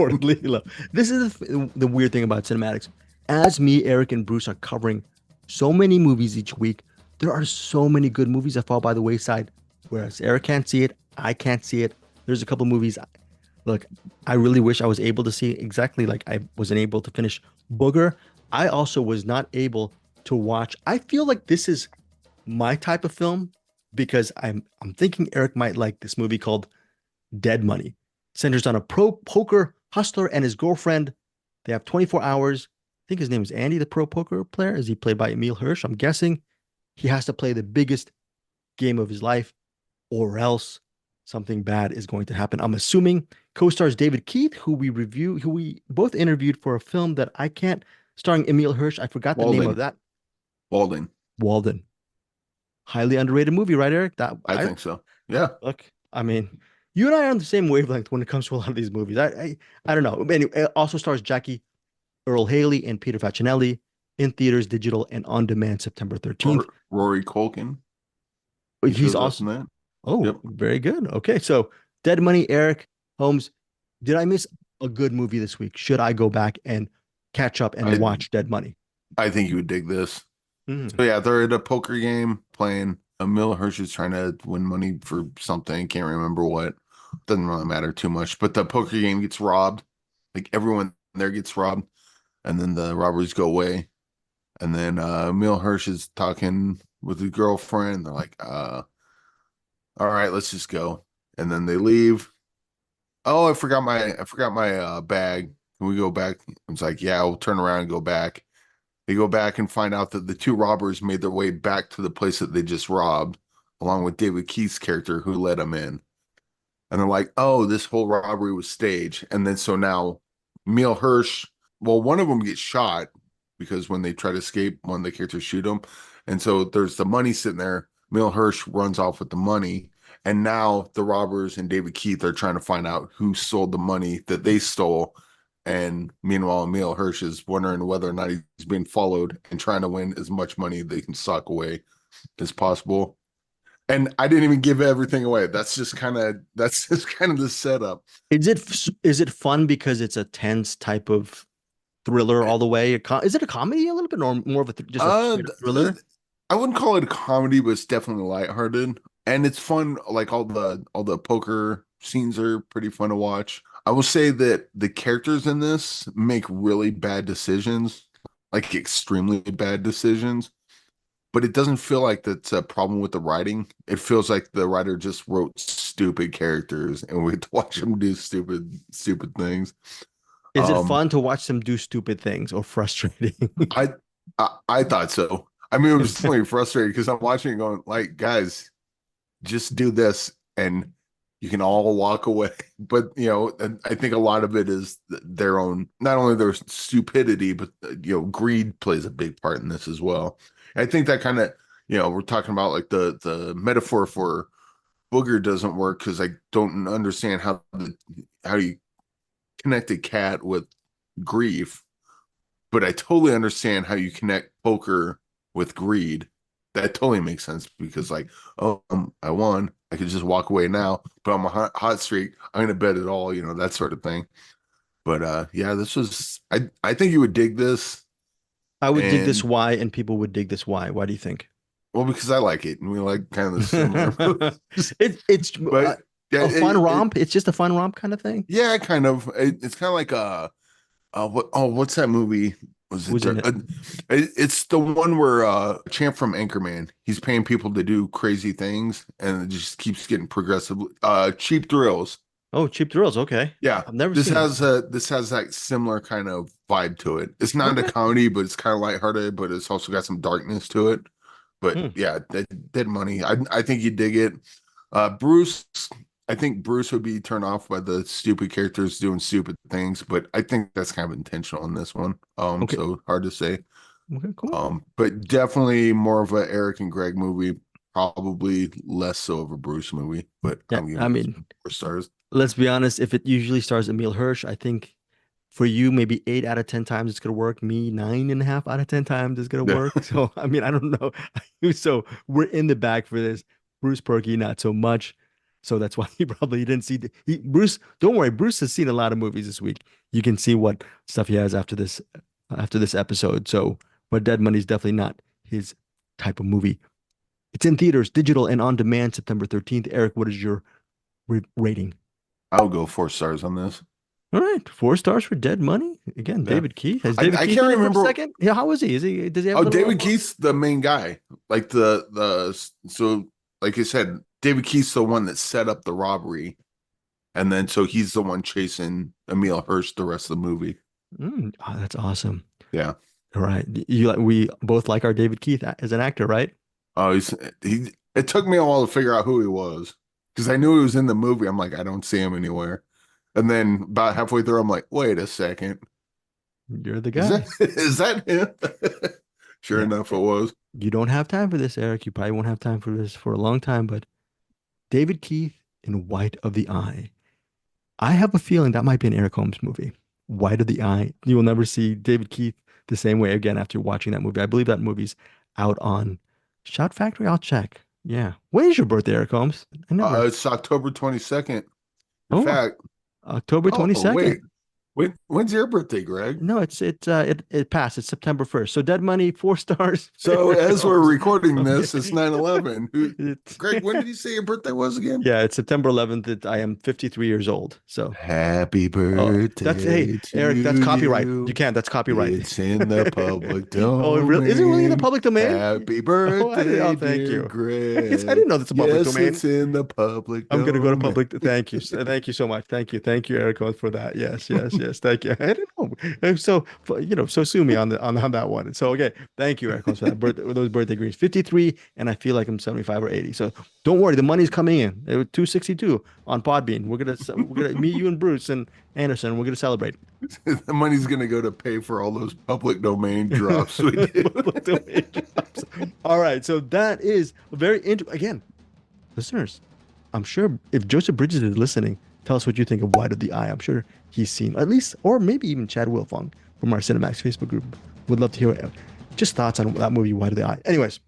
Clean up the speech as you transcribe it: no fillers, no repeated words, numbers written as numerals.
Reportedly low. This is the weird thing about cinematics. As me, Eric, and Bruce are covering so many movies each week, there are so many good movies that fall by the wayside. Whereas Eric can't see it, I can't see it. There's a couple movies. Look, I really wish I was able to see exactly like I wasn't able to finish Booger. I also was not able to watch. I feel like this is my type of film because I'm thinking Eric might like this movie called Dead Money. Centers on a pro poker hustler and his girlfriend. They have 24 hours. I think his name is Andy, the pro poker player. Is he played by Emile Hirsch? I'm guessing he has to play the biggest game of his life, or else something bad is going to happen. I'm assuming co-stars David Keith, who we both interviewed for a film that I can't, starring Emile Hirsch. I forgot the name of Walden. that. Walden. Walden. Highly underrated movie, right, Eric? That I I think so. Yeah. look. I mean, you and I are on the same wavelength when it comes to a lot of these movies. I don't know. Anyway, it also stars Jackie Earl Haley and Peter Facinelli in theaters, digital, and on demand September 13th. Rory Culkin. He He's shows up also, in that. oh, Yep. very good. Okay, so Dead Money, Eric Holmes. Did I miss a good movie this week? Should I go back and catch up and I watch Dead Money? I think you would dig this. Mm. So yeah, they're at a poker game playing. Emil Hirsch is trying to win money for something. Can't remember what. Doesn't really matter too much. But the poker game gets robbed. Like everyone there gets robbed, and then the robberies go away. And then Emil Hirsch is talking with his girlfriend. They're like, all right, let's just go. And then they leave. Oh, I forgot my bag. Can we go back? It's like, yeah, we'll turn around and go back. They go back and find out that the two robbers made their way back to the place that they just robbed, along with David Keith's character who let them in. And they're like, oh, this whole robbery was staged. And then so now Emil Hirsch, well, one of them gets shot because when they try to escape, one of the characters shoot him. And so there's the money sitting there. Emil Hirsch runs off with the money. And now the robbers and David Keith are trying to find out who sold the money that they stole. And meanwhile, Emile Hirsch is wondering whether or not he's being followed and trying to win as much money they can sock away as possible. And I didn't even give everything away. That's just kind of the setup. Is it fun because it's a tense type of thriller all the way? Is it a comedy a little bit, or more of a just a Uh, straight up thriller? I wouldn't call it a comedy, but it's definitely lighthearted. And it's fun. Like all the poker scenes are pretty fun to watch. I will say that the characters in this make really bad decisions, like extremely bad decisions, but it doesn't feel like that's a problem with the writing. It feels like the writer just wrote stupid characters and we had to watch them do stupid things. Is it Um, fun to watch them do stupid things or frustrating? I, I thought so. I mean, it was definitely frustrating because I'm watching it going like, guys, just do this and you can all walk away. But and I think a lot of it is their own, not only their stupidity, but greed plays a big part in this as well. And I think that kind of, we're talking about like the metaphor for booger doesn't work because I don't understand how you connect a cat with grief, but I totally understand how you connect poker with greed. That totally makes sense because, like, oh, I won. I could just walk away now, but I'm a hot streak. I'm gonna bet it all, that sort of thing. But yeah, this was. I think you would dig this, I would dig this and why, and people would dig this why. Why do you think? well, because I like it, and we like kind of the similar movies. It's But yeah, a fun romp. It's just a fun romp kind of thing. yeah, kind of. It's kind of like what's that movie? Was it Who's in it? it's the one where Champ from Anchorman, he's paying people to do crazy things and it just keeps getting progressively Cheap Thrills. Oh, Cheap Thrills. Okay, Yeah. I've never This seen it. has that similar kind of vibe to it. It's not a Okay. comedy, but it's kind of lighthearted, but it's also got some darkness to it. But Hmm. yeah, Dead Money. I think you dig it. Bruce, I think Bruce would be turned off by the stupid characters doing stupid things, but I think that's kind of intentional in this one. Okay. So hard to say. Okay. Cool. But definitely more of a Eric and Greg movie, probably less so of a Bruce movie, but Yeah. I'm I giving it mean, 4 stars. let's be honest. If it usually stars Emile Hirsch, I think for you, maybe 8 out of 10 times it's gonna work. Me, 9.5 out of 10 times is gonna Yeah. work. So I mean, I don't know. So we're in the bag for this. Bruce Perky, not so much. So that's why he probably didn't see Bruce. Don't worry, Bruce has seen a lot of movies this week. You can see what stuff he has after this episode. So, but Dead Money is definitely not his type of movie. It's in theaters, digital, and on demand September 13th. Eric, what is your rating? I'll go 4 stars on this. All right, 4 stars for Dead Money. Again, Yeah. David Keith. Has David I Keith can't in it for a remember. second? Yeah, how is he? Does he have Oh, a little David more? Keith's the main guy. Like so like I said, David Keith's the one that set up the robbery. And then so he's the one chasing Emile Hirsch the rest of the movie. Oh, that's awesome. Yeah. All right. We both like our David Keith as an actor, right? Oh, it took me a while to figure out who he was. Because I knew he was in the movie. I'm like, I don't see him anywhere. And then about halfway through, I'm like, wait a second. You're the guy. Is that him? Sure Yeah. enough, it was. You don't have time for this, Eric. You probably won't have time for this for a long time, but David Keith in White of the Eye. I have a feeling that might be an Eric Holmes movie. White of the Eye. You will never see David Keith the same way again after watching that movie. I believe that movie's out on Shout Factory. I'll check. Yeah. When is your birthday, Eric Holmes? I never. It's October 22nd. In Oh, fact, October 22nd. when's your birthday, Greg? No, it passed. It's September 1st. So Dead Money, 4 stars. So as we're recording this, Okay. it's 9/11. It's- Greg, when did you say your birthday was again? Yeah, it's September 11th. I am 53 years old. So Happy birthday. that's Eric, that's copyright. You can't. That's copyright. It's in the public domain. Oh, is it really in the public domain? Happy birthday, thank you. Greg. I didn't know that's a public yes, domain. it's in the public I'm going to go to domain. public. Thank you. Thank you so much. Thank you, Eric, for that. Yes. Thank you. I didn't know. So sue me on that one. So okay, thank you, Eric, for that. Those birthday greens. 53, and I feel like I'm 75 or 80. So don't worry, the money's coming in. It was 262 on Podbean. We're gonna meet you and Bruce and Anderson. We're gonna celebrate. The money's gonna go to pay for all those public domain drops we did. All right, so that is very again, listeners. I'm sure if Joseph Bridges is listening, tell us what you think of White of the Eye. I'm sure he's seen at least, or maybe even Chad Wilfong from our CinemAddicts Facebook group. Would love to hear just thoughts on that movie, White of the Eye. Anyways,